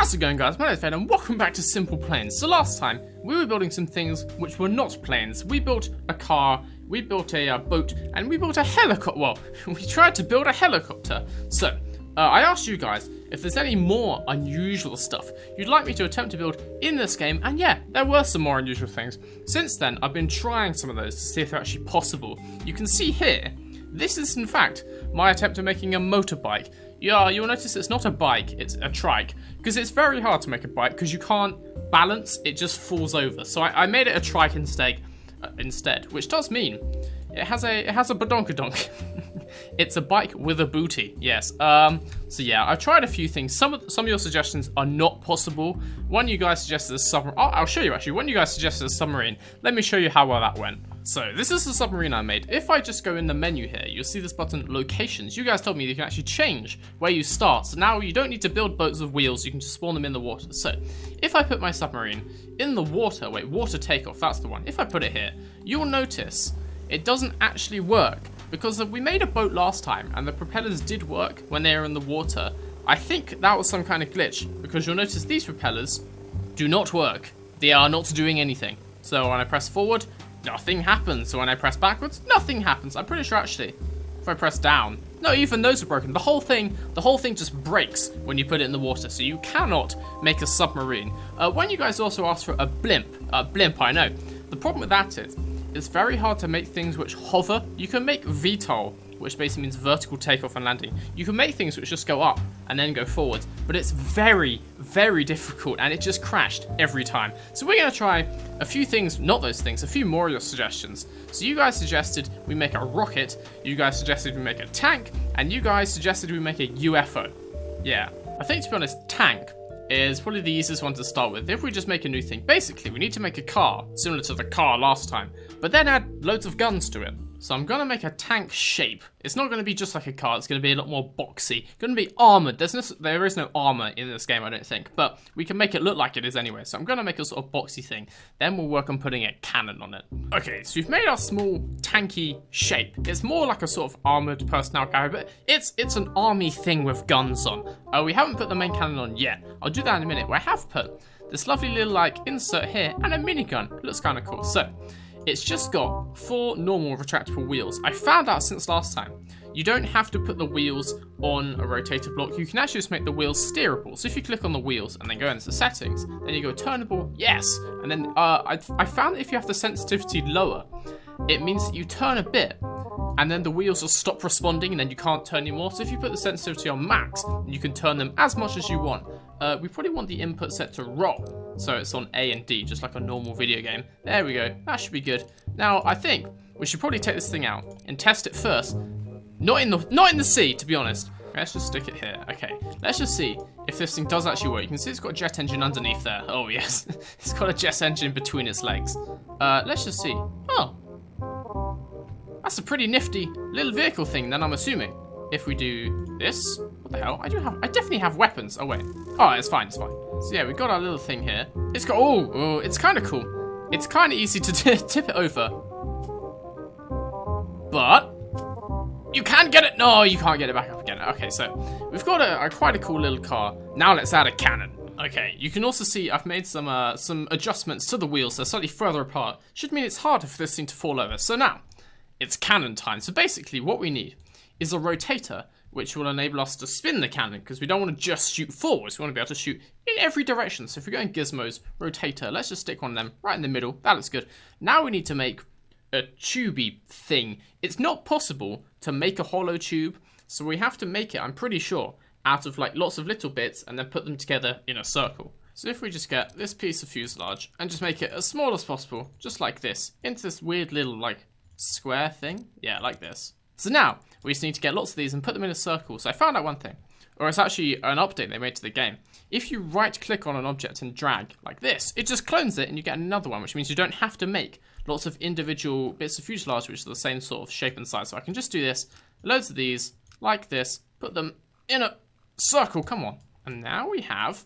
How's it going, guys? My name is Ben and welcome back to SimplePlanes. So last time, we were building some things which were not planes. We built a car, we built a boat, and we built a helicopter. Well, we tried to build a helicopter. So, I asked you guys if there's any more unusual stuff you'd like me to attempt to build in this game, and yeah, there were some more unusual things. Since then, I've been trying some of those to see if they're actually possible. You can see here, this is in fact my attempt at making a motorbike. Yeah, you'll notice it's not a bike, it's a trike, because it's very hard to make a bike because you can't balance, it just falls over. So I made it a trike instead, which does mean it has a badonkadonk. It's a bike with a booty, yes. So yeah, I've tried a few things. Some of your suggestions are not possible. One you guys suggested a submarine. Oh, I'll show you actually. One you guys suggested a submarine. Let me show you how well that went. So this is the submarine I made. If I just go in the menu here, you'll see this button, locations. You guys told me you can actually change where you start. So now you don't need to build boats with wheels. You can just spawn them in the water. So if I put my submarine in the water, wait, water takeoff, that's the one. If I put it here, you'll notice it doesn't actually work because we made a boat last time and the propellers did work when they were in the water. I think that was some kind of glitch because you'll notice these propellers do not work. They are not doing anything. So when I press forward, nothing happens. So when I press backwards, nothing happens. I'm pretty sure actually, if I press down, no, even those are broken. The whole thing just breaks when you put it in the water. So you cannot make a submarine. When you guys also asked for a blimp, I know. The problem with that is, it's very hard to make things which hover. You can make VTOL, which basically means vertical takeoff and landing. You can make things which just go up and then go forwards, but it's very, very difficult and it just crashed every time. So we're gonna try a few things, not those things, a few more of your suggestions. So you guys suggested we make a rocket, you guys suggested we make a tank, and you guys suggested we make a UFO. Yeah, I think to be honest, tank is probably the easiest one to start with. If we just make a new thing, basically we need to make a car, similar to the car last time, but then add loads of guns to it. So I'm gonna make a tank shape. It's not gonna be just like a car, it's gonna be a lot more boxy. It's gonna be armored. There is no armor in this game, I don't think, but we can make it look like it is anyway. So I'm gonna make a sort of boxy thing. Then we'll work on putting a cannon on it. Okay, so we've made our small tanky shape. It's more like a sort of armored personnel carrier, but it's an army thing with guns on. We haven't put the main cannon on yet. I'll do that in a minute. But I have put this lovely little like insert here and a minigun. It looks kind of cool. So it's just got 4 normal retractable wheels. I found out since last time, you don't have to put the wheels on a rotator block. You can actually just make the wheels steerable. So if you click on the wheels and then go into settings, then you go turnable, yes. And then I found that if you have the sensitivity lower, it means that you turn a bit and then the wheels will stop responding and then you can't turn anymore. So if you put the sensitivity on max, you can turn them as much as you want. We probably want the input set to roll. So it's on A and D, just like a normal video game. There we go, that should be good. Now, I think we should probably take this thing out and test it first. Not in the sea, to be honest. Let's just stick it here. Okay, let's just see if this thing does actually work. You can see it's got a jet engine underneath there. Oh yes, it's got a jet engine between its legs. Let's just see. Oh, that's a pretty nifty little vehicle thing then, I'm assuming. If we do this, what the hell? I definitely have weapons. Oh wait. Oh, it's fine, it's fine. So yeah, we've got our little thing here. It's got, oh, it's kind of cool. It's kind of easy to tip it over. But you can get it. No, you can't get it back up again. Okay, so we've got quite a cool little car. Now let's add a cannon. Okay, you can also see I've made some adjustments to the wheels. They're slightly further apart. Should mean it's harder for this thing to fall over. So now it's cannon time. So basically what we need is a rotator which will enable us to spin the cannon because we don't want to just shoot forwards. We want to be able to shoot in every direction. So if we go in gizmos, rotator, let's just stick one of them right in the middle. That looks good. Now we need to make a tubey thing. It's not possible to make a hollow tube, so we have to make it, I'm pretty sure, out of like lots of little bits and then put them together in a circle. So if we just get this piece of fuselage and just make it as small as possible, just like this, into this weird little like square thing. Yeah, like this. So now we just need to get lots of these and put them in a circle. So I found out one thing, or it's actually an update they made to the game. If you right click on an object and drag like this, it just clones it and you get another one, which means you don't have to make lots of individual bits of fuselage which are the same sort of shape and size. So I can just do this, loads of these, like this, put them in a circle, come on. And now we have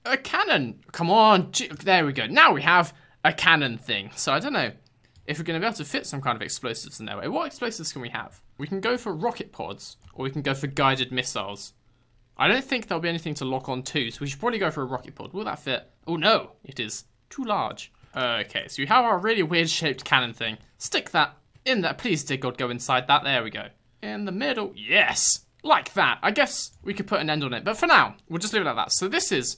a cannon. Come on, there we go. Now we have a cannon thing. So I don't know if we're going to be able to fit some kind of explosives in there. What explosives can we have? We can go for rocket pods, or we can go for guided missiles. I don't think there'll be anything to lock on to, so we should probably go for a rocket pod. Will that fit? Oh no, it is too large. Okay, so we have our really weird shaped cannon thing. Stick that in there. Please, dear God, go inside that. There we go. In the middle. Yes. Like that. I guess we could put an end on it. But for now, we'll just leave it like that. So this is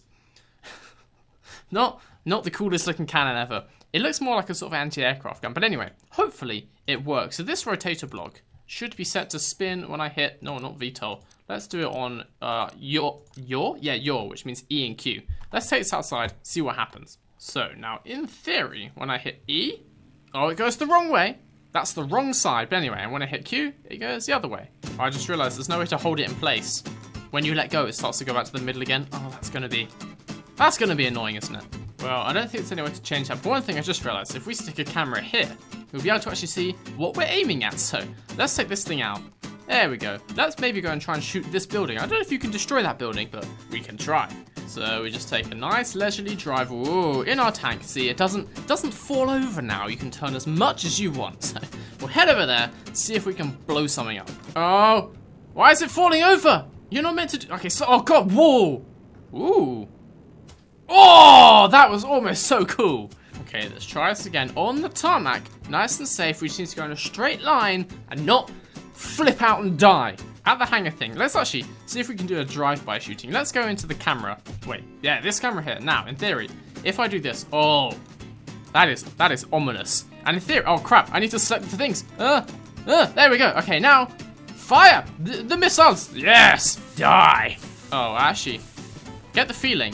not the coolest looking cannon ever. It looks more like a sort of anti-aircraft gun. But anyway, hopefully it works. So this rotator block should be set to spin when I hit... No, not VTOL. Let's do it on yaw? Yeah, yaw, which means E and Q. Let's take this outside, see what happens. So now, in theory, when I hit E... Oh, it goes the wrong way. That's the wrong side. But anyway, and when I hit Q, it goes the other way. I just realized there's no way to hold it in place. When you let go, it starts to go back to the middle again. Oh, that's gonna be annoying, isn't it? Well, I don't think there's any way to change that. But one thing I just realized, if we stick a camera here, we'll be able to actually see what we're aiming at. So let's take this thing out. There we go. Let's maybe go and try and shoot this building. I don't know if you can destroy that building, but we can try. So we just take a nice leisurely drive. Ooh, in our tank. See, it doesn't fall over now. You can turn as much as you want. So we'll head over there, see if we can blow something up. Oh, why is it falling over? You're not meant to do... Okay, so... Oh, God, whoa. Ooh. Oh, that was almost so cool. Okay, let's try this again on the tarmac. Nice and safe. We just need to go in a straight line and not flip out and die. At the hangar thing, let's actually see if we can do a drive-by shooting. Let's go into the camera. Wait, yeah, this camera here. Now, in theory, if I do this, oh, that is ominous. And in theory, oh crap, I need to select the things. There we go. Okay, now, fire the missiles. Yes, die. Oh, actually, get the feeling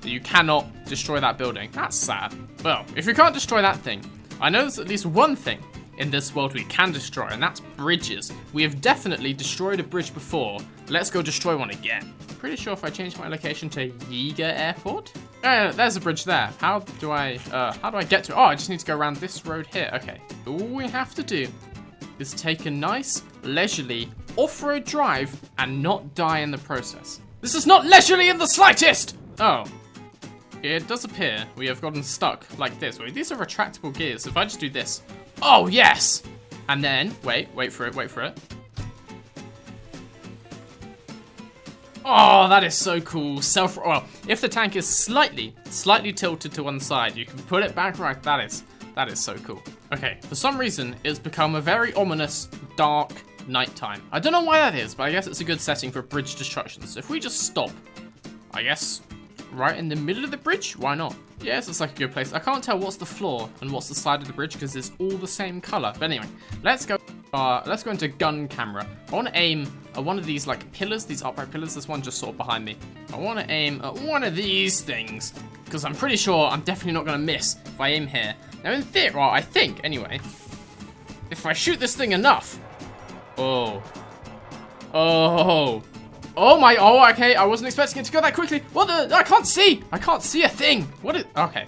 that you cannot destroy that building. That's sad. Well, if you can't destroy that thing, I know there's at least one thing in this world we can destroy, and that's bridges. We have definitely destroyed a bridge before. Let's go destroy one again. Pretty sure if I change my location to Yeager Airport. Oh, there's a bridge there. How do I get to it? Oh, I just need to go around this road here. Okay. All we have to do is take a nice, leisurely off-road drive and not die in the process. This is not leisurely in the slightest! Oh. It does appear we have gotten stuck like this. Wait, these are retractable gears. If I just do this. Oh, yes! And then, wait for it. Oh, that is so cool. Well, if the tank is slightly tilted to one side, you can put it back right. That is so cool. Okay, for some reason, it's become a very ominous, dark nighttime. I don't know why that is, but I guess it's a good setting for bridge destruction. So if we just stop, I guess, right in the middle of the bridge, why not? Yes, it's like a good place. I can't tell what's the floor and what's the side of the bridge because it's all the same color. But anyway, let's go into gun camera. I want to aim at one of these like pillars, these upright pillars. There's one just sort of behind me. I want to aim at one of these things because I'm pretty sure I'm definitely not going to miss if I aim here. Now in theory, well, I think anyway, if I shoot this thing enough. Oh my, okay, I wasn't expecting it to go that quickly. What the, I can't see a thing. What is, okay.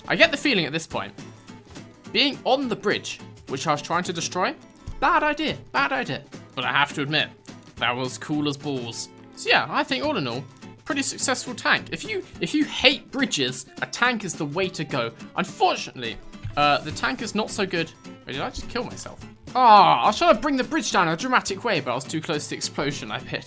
I get the feeling at this point, being on the bridge, which I was trying to destroy, bad idea. But I have to admit, that was cool as balls. So yeah, I think all in all, pretty successful tank. If you hate bridges, a tank is the way to go. Unfortunately, the tank is not so good. Wait, did I just kill myself? I was trying to bring the bridge down in a dramatic way, but I was too close to the explosion. I appear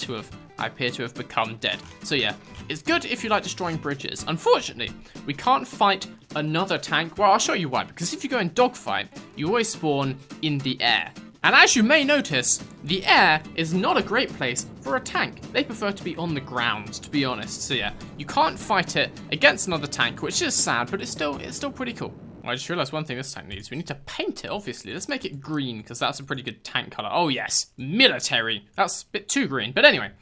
to have become dead. So yeah, it's good if you like destroying bridges. Unfortunately, we can't fight another tank. Well, I'll show you why. Because if you go in dogfight, you always spawn in the air. And as you may notice, the air is not a great place for a tank. They prefer to be on the ground, to be honest. So yeah, you can't fight it against another tank, which is sad, but it's still pretty cool. I just realized one thing this tank needs. We need to paint it, obviously. Let's make it green, because that's a pretty good tank color. Oh, yes. Military. That's a bit too green. But anyway,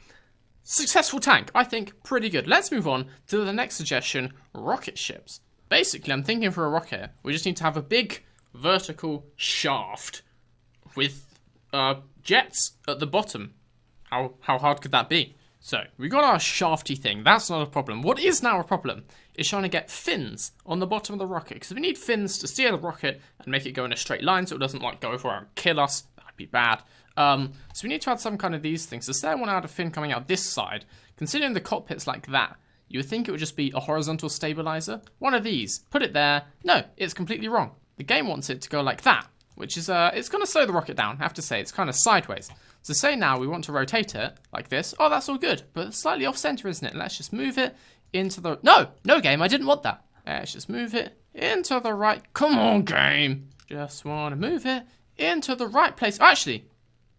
successful tank. I think pretty good. Let's move on to the next suggestion, rocket ships. Basically, I'm thinking for a rocket, we just need to have a big vertical shaft with jets at the bottom. How hard could that be? So, we got our shafty thing. That's not a problem. What is now a problem is trying to get fins on the bottom of the rocket. Because we need fins to steer the rocket and make it go in a straight line so it doesn't like go over and kill us. That'd be bad. So we need to add some kind of these things. So say I want to add a fin coming out this side. Considering the cockpit's like that, you would think it would just be a horizontal stabilizer. One of these. Put it there. No, it's completely wrong. The game wants it to go like that. Which is, it's going to slow the rocket down, I have to say. It's kind of sideways. So say now we want to rotate it like this. Oh, that's all good, but it's slightly off center, isn't it? Let's just move it into the... No game, I didn't want that. Let's just move it into the right... Come on, game. Just want to move it into the right place. Actually,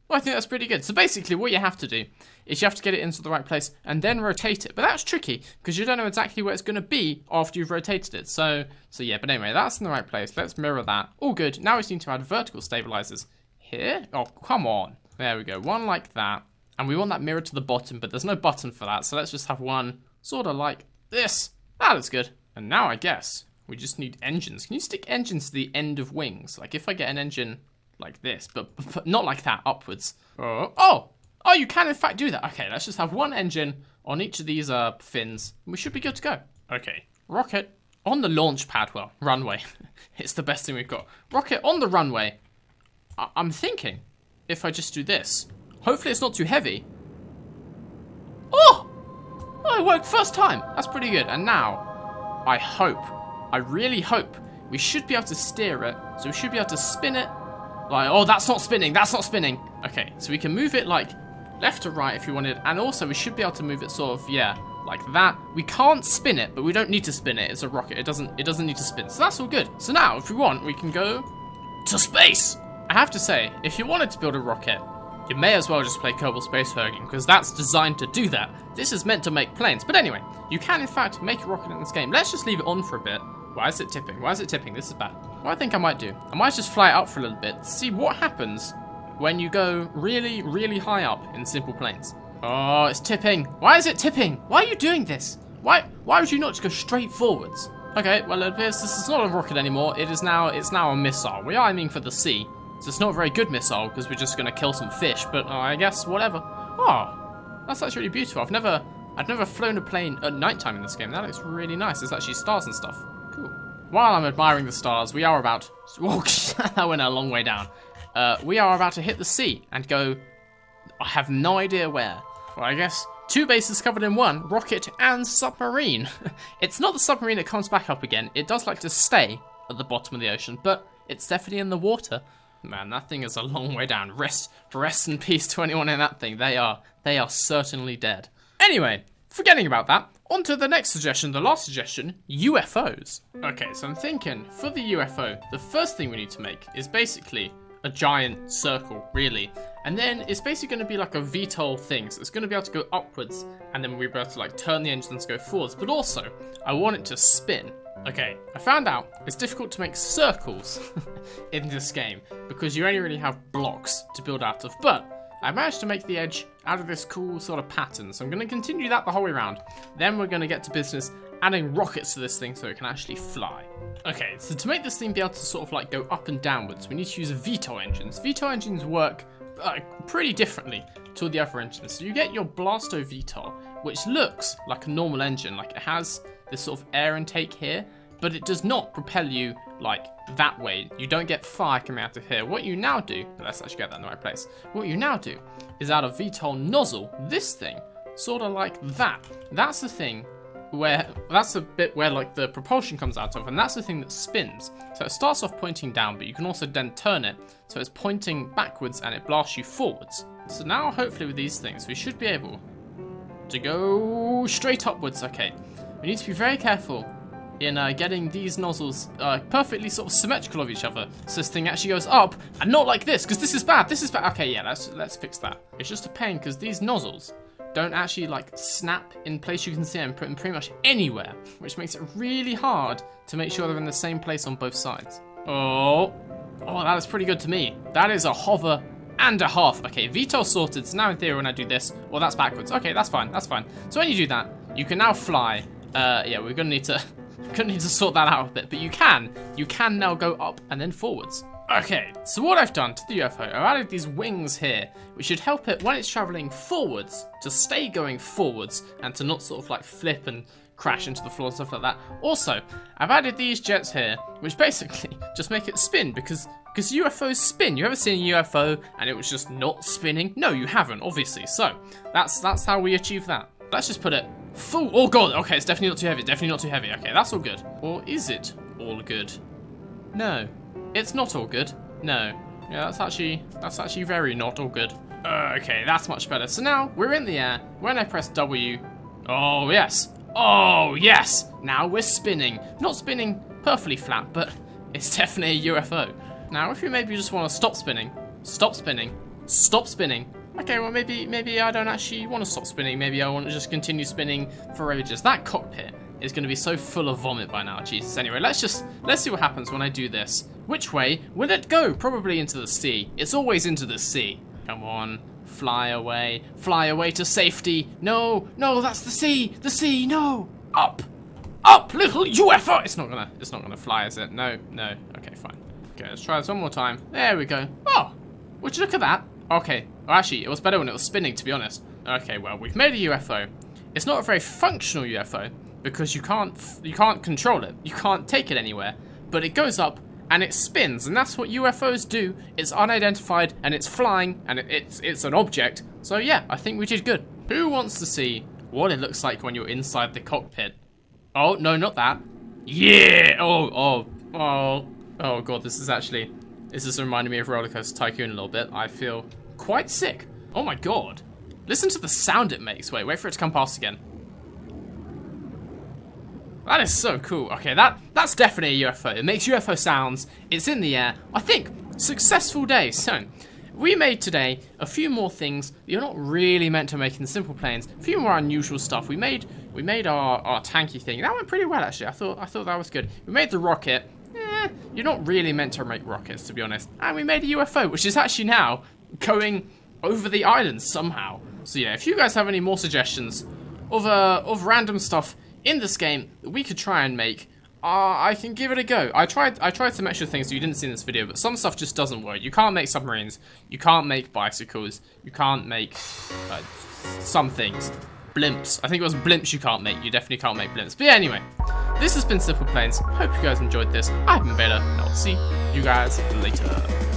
well, I think that's pretty good. So basically what you have to do is you have to get it into the right place and then rotate it. But that's tricky because you don't know exactly where it's going to be after you've rotated it. So yeah, but anyway, that's in the right place. Let's mirror that. All good. Now we just need to add vertical stabilizers here. Oh, come on. There we go. One like that. And we want that mirror to the bottom, but there's no button for that. So let's just have one sort of like this. That is good. And now I guess we just need engines. Can you stick engines to the end of wings? Like if I get an engine like this, but not like that, upwards. Oh, you can in fact do that. Okay, let's just have one engine on each of these fins. We should be good to go. Okay, rocket on the launch pad. Well, runway. It's the best thing we've got. Rocket on the runway. I'm thinking if I just do this, hopefully it's not too heavy. Oh, it worked first time. That's pretty good. And now, I really hope we should be able to steer it. So we should be able to spin it. Like, oh, that's not spinning. That's not spinning. Okay, so we can move it like left to right if you wanted. And also we should be able to move it sort of, yeah, like that. We can't spin it, but we don't need to spin it. It's a rocket. It doesn't need to spin. So that's all good. So now, if we want, we can go to space. I have to say, if you wanted to build a rocket, you may as well just play Kerbal Space Harrigan, because that's designed to do that. This is meant to make planes. But anyway, you can in fact make a rocket in this game. Let's just leave it on for a bit. Why is it tipping? Why is it tipping? This is bad. What I think I might do, I might just fly it up for a little bit, see what happens when you go really, really high up in SimplePlanes. Oh, it's tipping. Why is it tipping? Why are you doing this? Why would you not just go straight forwards? Okay, well, it appears this is not a rocket anymore. It's now a missile. We are aiming for the sea, so it's not a very good missile because we're just going to kill some fish, but I guess whatever. Oh, that's actually really beautiful. I've never flown a plane at nighttime in this game. That looks really nice. There's actually stars and stuff. Cool. While I'm admiring the stars, we are about... Oh, that went a long way down. We are about to hit the sea and go... I have no idea where. Well, I guess 2 bases covered in one, rocket and submarine. It's not the submarine that comes back up again. It does like to stay at the bottom of the ocean, but it's definitely in the water. Man, that thing is a long way down. Rest in peace to anyone in that thing. They are certainly dead. Anyway, forgetting about that, on to the next suggestion, the last suggestion, UFOs. Okay, so I'm thinking, for the UFO, the first thing we need to make is basically a giant circle, really. And then it's basically going to be like a VTOL thing, so it's going to be able to go upwards, and then we'll be able to like turn the engines to go forwards. But also, I want it to spin. Okay, I found out it's difficult to make circles in this game, because you only really have blocks to build out of, but I managed to make the edge out of this cool sort of pattern, so I'm going to continue that the whole way around. Then we're going to get to business adding rockets to this thing so it can actually fly. Okay, so to make this thing be able to sort of like go up and downwards, we need to use VTOL engines. VTOL engines work pretty differently to the other engines. So you get your Blasto VTOL, which looks like a normal engine, like it has this sort of air intake here, but it does not propel you like that way. You don't get fire coming out of here. What you now do, let's actually get that in the right place. What you now do is out of VTOL nozzle, this thing, sort of like that. That's the thing where, that's the bit where like the propulsion comes out of, and that's the thing that spins. So it starts off pointing down, but you can also then turn it so it's pointing backwards and it blasts you forwards. So now hopefully with these things, we should be able to go straight upwards. Okay, we need to be very careful in getting these nozzles perfectly sort of symmetrical of each other, so this thing actually goes up, and not like this, because this is bad, Okay, yeah, let's fix that. It's just a pain, because these nozzles don't actually, like, snap in place. You can see them pretty much anywhere, which makes it really hard to make sure they're in the same place on both sides. Oh, that is pretty good to me. That is a hover and a half. Okay, VTOL sorted, so now in theory when I do this, well, that's backwards. Okay, that's fine. So when you do that, you can now fly. Yeah, we're gonna need to... Gonna need to sort that out a bit, but you can now go up and then forwards. Okay, so what I've done to the UFO, I've added these wings here, which should help it when it's traveling forwards to stay going forwards and to not sort of like flip and crash into the floor and stuff like that. Also, I've added these jets here, which basically just make it spin because UFOs spin. You ever seen a UFO and it was just not spinning? No, you haven't, obviously. So that's how we achieve that. Let's just put it full. Oh god, okay, it's definitely not too heavy. Okay, that's all good. Or is it all good? No, it's not all good. No. Yeah, that's actually very not all good. Okay, that's much better. So now we're in the air. When I press W, oh yes, oh yes. Now we're spinning. Not spinning perfectly flat, but it's definitely a UFO. Now, if you maybe just want to stop spinning, stop spinning, stop spinning. Okay, well maybe I don't actually want to stop spinning. Maybe I want to just continue spinning for ages. That cockpit is going to be so full of vomit by now. Jesus. Anyway, let's see what happens when I do this. Which way will it go? Probably into the sea. It's always into the sea. Come on, fly away to safety. No, no, that's the sea. No, up, little UFO. It's not gonna fly, is it? No. Okay, fine. Okay, let's try this one more time. There we go. Oh, would you look at that? Okay, well, actually, it was better when it was spinning, to be honest. Okay, well, we've made a UFO. It's not a very functional UFO because you can't control it. You can't take it anywhere. But it goes up and it spins, and that's what UFOs do. It's unidentified and it's flying and it's an object. So yeah, I think we did good. Who wants to see what it looks like when you're inside the cockpit? Oh no, not that. Yeah. Oh god, this is reminding me of Roller Coaster Tycoon a little bit. I feel quite sick. Oh my god. Listen to the sound it makes. Wait for it to come past again. That is so cool. Okay, that's definitely a UFO. It makes UFO sounds. It's in the air. I think, successful day. So, we made today a few more things that you're not really meant to make in SimplePlanes. A few more unusual stuff. We made our tanky thing. That went pretty well, actually. I thought that was good. We made the rocket. You're not really meant to make rockets, to be honest. And we made a UFO, which is actually now going over the island somehow. So yeah, if you guys have any more suggestions of random stuff in this game that we could try and make, I can give it a go. I tried some extra things that you didn't see in this video, but some stuff just doesn't work. You can't make submarines. You can't make bicycles. You can't make some things. Blimps. I think it was blimps you can't make. You definitely can't make blimps. But yeah, anyway. This has been SimplePlanes. Hope you guys enjoyed this. I've been Beta, and I'll see you guys later.